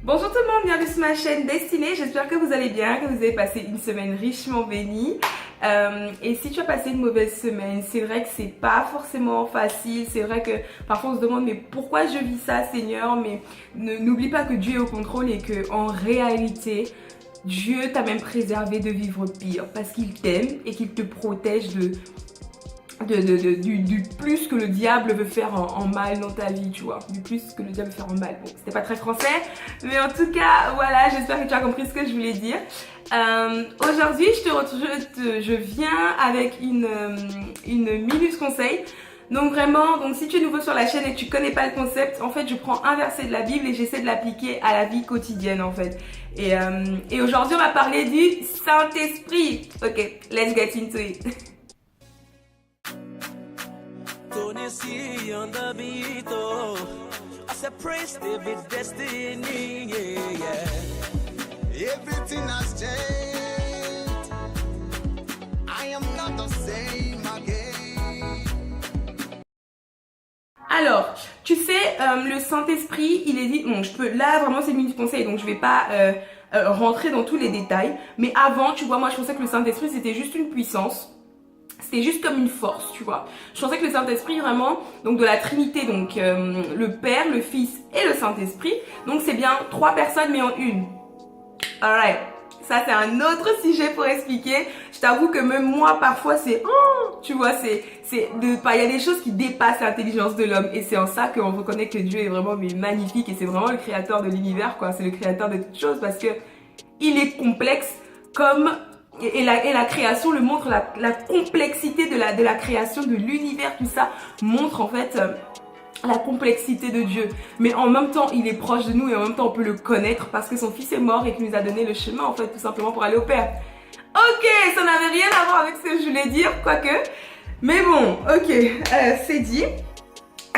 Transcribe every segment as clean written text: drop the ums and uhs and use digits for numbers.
Bonjour tout le monde, bienvenue sur ma chaîne Destinée, j'espère que vous allez bien, que vous avez passé une semaine richement bénie. Et si tu as passé une mauvaise semaine, c'est vrai que c'est pas forcément facile, c'est vrai que parfois on se demande mais pourquoi je vis ça Seigneur, mais n'oublie pas que Dieu est au contrôle et que en réalité, Dieu t'a même préservé de vivre pire parce qu'il t'aime et qu'il te protège du plus que le diable veut faire en mal dans ta vie, tu vois. Du plus que le diable veut faire en mal. Bon, c'était pas très français, mais en tout cas, voilà, j'espère que tu as compris ce que je voulais dire. Aujourd'hui, je viens avec une minute conseil. Donc vraiment, si tu es nouveau sur la chaîne et que tu connais pas le concept, en fait, je prends un verset de la Bible et j'essaie de l'appliquer à la vie quotidienne, en fait. Et aujourd'hui, on va parler du Saint-Esprit. Ok, let's get into it. Tennessee on the beat, oh. I said praise David destiny, yeah, yeah. Everything has changed. I am not the same again. Alors, tu sais, le Saint-Esprit, il est dit... Bon, là, vraiment, c'est une minute conseil, donc je vais pas rentrer dans tous les détails. Mais avant, tu vois, moi, je pensais que le Saint-Esprit, c'était juste une puissance. C'était juste comme une force, tu vois. Je pensais que le Saint-Esprit, vraiment, donc de la Trinité, donc le Père, le Fils et le Saint-Esprit. Donc, c'est bien 3 personnes, mais en une. Alright. Ça, c'est un autre sujet pour expliquer. Je t'avoue que même moi, parfois, c'est... tu vois, il y a des choses qui dépassent l'intelligence de l'homme. Et c'est en ça qu'on reconnaît que Dieu est vraiment magnifique. Et c'est vraiment le créateur de l'univers, quoi. C'est le créateur de toutes choses parce que il est complexe comme... Et la création le montre, la complexité de la création de l'univers, tout ça montre en fait la complexité de Dieu. Mais en même temps, il est proche de nous et en même temps, on peut le connaître parce que son fils est mort et qu'il nous a donné le chemin en fait, tout simplement pour aller au Père. Ok, ça n'avait rien à voir avec ce que je voulais dire, quoique. Mais bon, ok, c'est dit.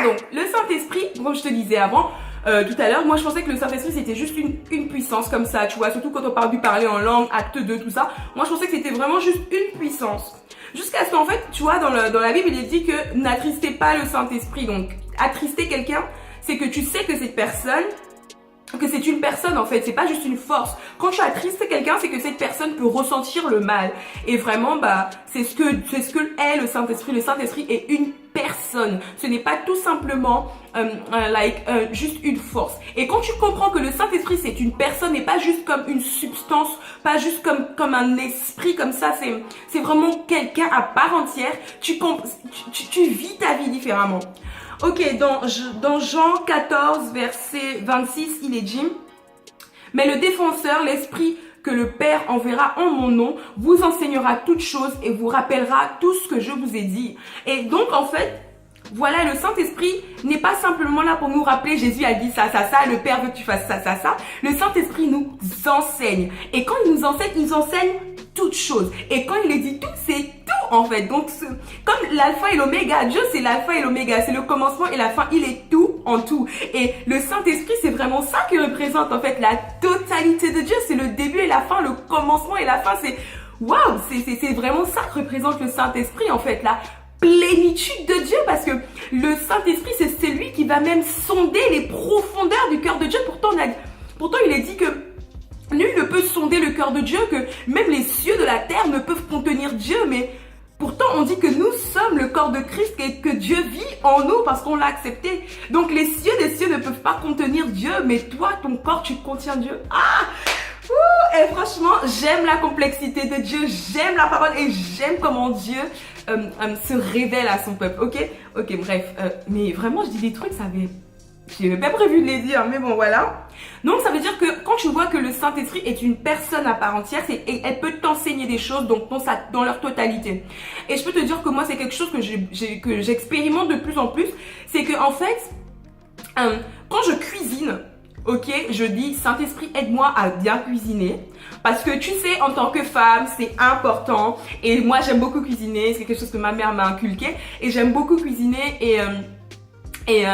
Donc, le Saint-Esprit, comme je te disais avant, tout à l'heure, moi je pensais que le Saint-Esprit c'était juste une puissance comme ça, tu vois, surtout quand on parle du parler en langue, acte 2, tout ça. Moi je pensais que c'était vraiment juste une puissance. Jusqu'à ce qu'en fait, tu vois, dans la Bible, il est dit que n'attristez pas le Saint-Esprit. Donc, attrister quelqu'un, c'est que tu sais que cette personne, que c'est une personne en fait, c'est pas juste une force. Quand tu attristes quelqu'un, c'est que cette personne peut ressentir le mal. Et vraiment, c'est ce que est le Saint-Esprit. Le Saint-Esprit est une personne. Ce n'est pas tout simplement juste une force. Et quand tu comprends que le Saint-Esprit c'est une personne et pas juste comme une substance, pas juste comme un esprit comme ça, c'est vraiment quelqu'un à part entière, tu vis ta vie différemment. Ok, dans Jean 14, verset 26, il est dit « Mais le défenseur, l'Esprit que le Père enverra en mon nom, vous enseignera toutes choses et vous rappellera tout ce que je vous ai dit. » Et donc, en fait, voilà, le Saint-Esprit n'est pas simplement là pour nous rappeler Jésus a dit ça, ça, ça, le Père veut que tu fasses ça, ça, ça. Le Saint-Esprit nous enseigne. Et quand il nous enseigne toutes choses. Et quand il est dit tout, c'est tout en fait. Donc, comme l'alpha et l'oméga, Dieu c'est l'alpha et l'oméga, c'est le commencement et la fin, il est tout en tout. Et le Saint-Esprit, c'est vraiment ça qui représente en fait la totalité de Dieu. C'est le début et la fin, le commencement et la fin. C'est waouh, c'est vraiment ça que représente le Saint-Esprit en fait, la plénitude de Dieu, parce que le Saint-Esprit, c'est celui qui va même sonder les profondeurs du cœur de Dieu. Pourtant, il est dit que nul ne peut sonder le cœur de Dieu, que même les cieux de la terre ne peuvent contenir Dieu, mais pourtant on dit que nous sommes le corps de Christ et que Dieu vit en nous parce qu'on l'a accepté. Donc les cieux des cieux ne peuvent pas contenir Dieu, mais toi, ton corps, tu contiens Dieu. Ah! Et franchement, j'aime la complexité de Dieu, j'aime la parole et j'aime comment Dieu se révèle à son peuple. Ok, bref. Mais vraiment, je dis des trucs, j'ai même pas prévu de les dire, mais bon, voilà. Donc, ça veut dire que quand tu vois que le Saint-Esprit est une personne à part entière, elle peut t'enseigner des choses dans leur totalité. Et je peux te dire que moi, c'est quelque chose que j'expérimente de plus en plus. C'est que en fait, quand je cuisine, ok, je dis Saint-Esprit, aide-moi à bien cuisiner. Parce que tu sais, en tant que femme, c'est important. Et moi, j'aime beaucoup cuisiner. C'est quelque chose que ma mère m'a inculqué. Et j'aime beaucoup cuisiner. Et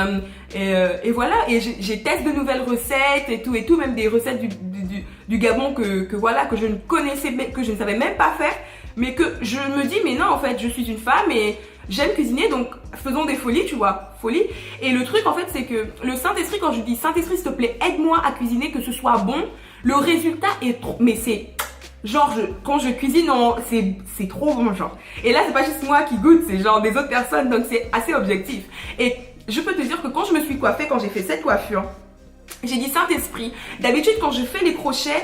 voilà, et j'ai testé de nouvelles recettes et tout, même des recettes du Gabon que je ne connaissais, que je ne savais même pas faire, mais que je me dis, mais non, en fait, je suis une femme et j'aime cuisiner, donc faisons des folies, tu vois, folie. Et le truc en fait c'est que le Saint-Esprit, quand je dis Saint-Esprit s'il te plaît aide-moi à cuisiner, que ce soit bon, le résultat est trop, mais c'est genre quand je cuisine c'est trop bon genre. Et là c'est pas juste moi qui goûte, c'est genre des autres personnes, donc c'est assez objectif. Et je peux te dire que quand je me suis coiffée, quand j'ai fait cette coiffure, j'ai dit Saint-Esprit. D'habitude quand je fais les crochets,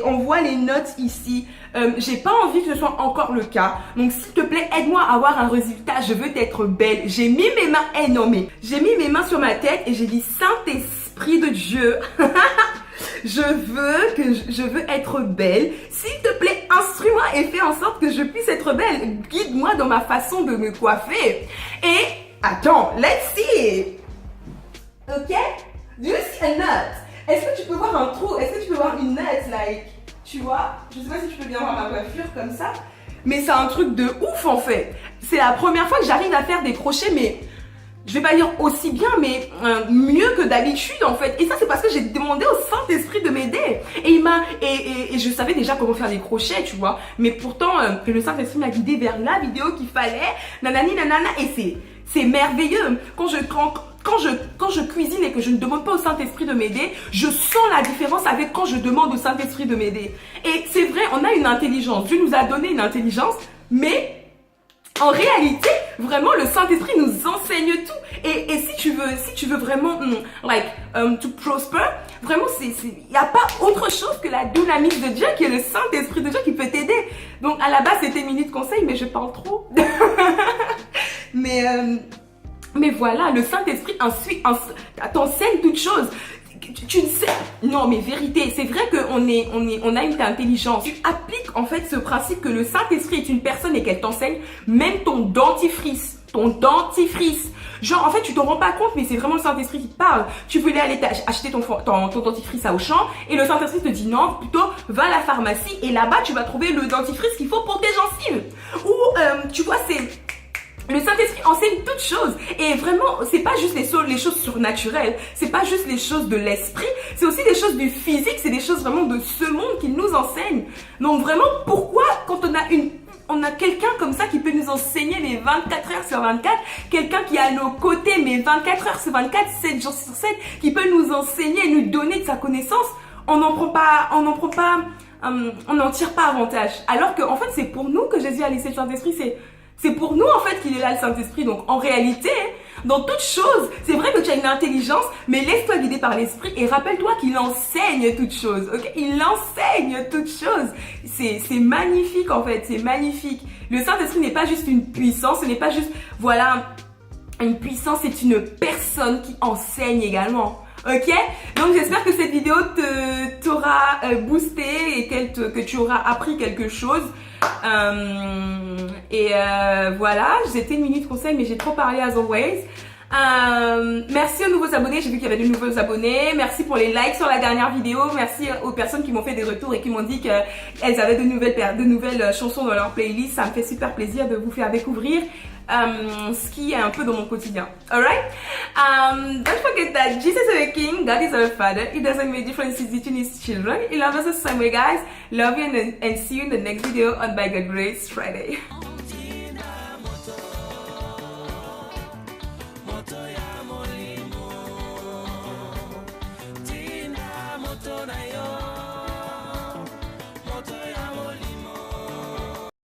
on voit les notes ici. J'ai pas envie que ce soit encore le cas. Donc s'il te plaît, aide-moi à avoir un résultat. Je veux être belle. J'ai mis mes mains, non mais, j'ai mis mes mains sur ma tête et j'ai dit Saint-Esprit de Dieu. Je veux être belle. S'il te plaît, instruis-moi et fais en sorte que je puisse être belle. Guide-moi dans ma façon de me coiffer. Et attends, let's see. Ok? Do you see a nut? Est-ce que tu peux voir un trou? Est-ce que tu peux voir une nut, like, tu vois? Je sais pas si tu peux bien voir ma coiffure comme ça, mais c'est un truc de ouf en fait. C'est la première fois que j'arrive à faire des crochets, mais je vais pas dire aussi bien, mais mieux que d'habitude en fait. Et ça c'est parce que j'ai demandé au Saint-Esprit de m'aider. Et et je savais déjà comment faire des crochets, tu vois. Mais pourtant le Saint-Esprit m'a guidé vers la vidéo qu'il fallait, nanani nanana, et c'est merveilleux. Quand je cuisine et que je ne demande pas au Saint-Esprit de m'aider, je sens la différence avec quand je demande au Saint-Esprit de m'aider. Et c'est vrai, on a une intelligence. Dieu nous a donné une intelligence, mais en réalité, vraiment, le Saint-Esprit nous enseigne tout. Et si tu veux vraiment, to prosper, vraiment, il n'y a pas autre chose que la dynamique de Dieu, qui est le Saint-Esprit de Dieu qui peut t'aider. Donc, à la base, c'était minute conseil, mais je parle trop. Mais voilà, le Saint-Esprit t'enseigne toutes choses. Tu ne sais. Non, mais vérité, c'est vrai qu'on a une intelligence. Tu appliques en fait ce principe que le Saint-Esprit est une personne et qu'elle t'enseigne, même ton dentifrice. Genre, en fait, tu t'en rends pas compte, mais c'est vraiment le Saint-Esprit qui te parle. Tu voulais aller acheter ton dentifrice à Auchan et le Saint-Esprit te dit non, plutôt va à la pharmacie et là-bas, tu vas trouver le dentifrice qu'il faut pour tes gencives. Ou, tu vois, le Saint-Esprit enseigne toutes choses. Et vraiment, c'est pas juste les choses surnaturelles. C'est pas juste les choses de l'esprit. C'est aussi des choses du physique. C'est des choses vraiment de ce monde qu'il nous enseigne. Donc vraiment, pourquoi quand on a quelqu'un comme ça qui peut nous enseigner les 24 heures sur 24, quelqu'un qui est à nos côtés, mais 24 heures sur 24, 7 jours sur 7, qui peut nous enseigner, nous donner de sa connaissance, on n'en tire pas avantage. Alors que, en fait, c'est pour nous que Jésus a laissé le Saint-Esprit, c'est pour nous en fait qu'il est là le Saint-Esprit. Donc en réalité, dans toute chose, c'est vrai que tu as une intelligence, mais laisse-toi guider par l'Esprit et rappelle-toi qu'il enseigne toutes choses. Ok, il enseigne toutes choses. C'est magnifique en fait, c'est magnifique. Le Saint-Esprit n'est pas juste une puissance, ce n'est pas juste une puissance, c'est une personne qui enseigne également. Ok, donc j'espère que cette vidéo t'aura boosté et que tu auras appris quelque chose. Voilà, j'étais une minute conseil, mais j'ai trop parlé as always. Merci aux nouveaux abonnés, j'ai vu qu'il y avait de nouveaux abonnés. Merci pour les likes sur la dernière vidéo. Merci aux personnes qui m'ont fait des retours et qui m'ont dit qu'elles avaient de nouvelles chansons dans leur playlist. Ça me fait super plaisir de vous faire découvrir ce qui est un peu dans mon quotidien. Alright? Don't forget that Jesus is our King, God is our Father. He doesn't make differences between His children. He loves us the same way, guys. Love you and see you in the next video on By God's Grace Friday.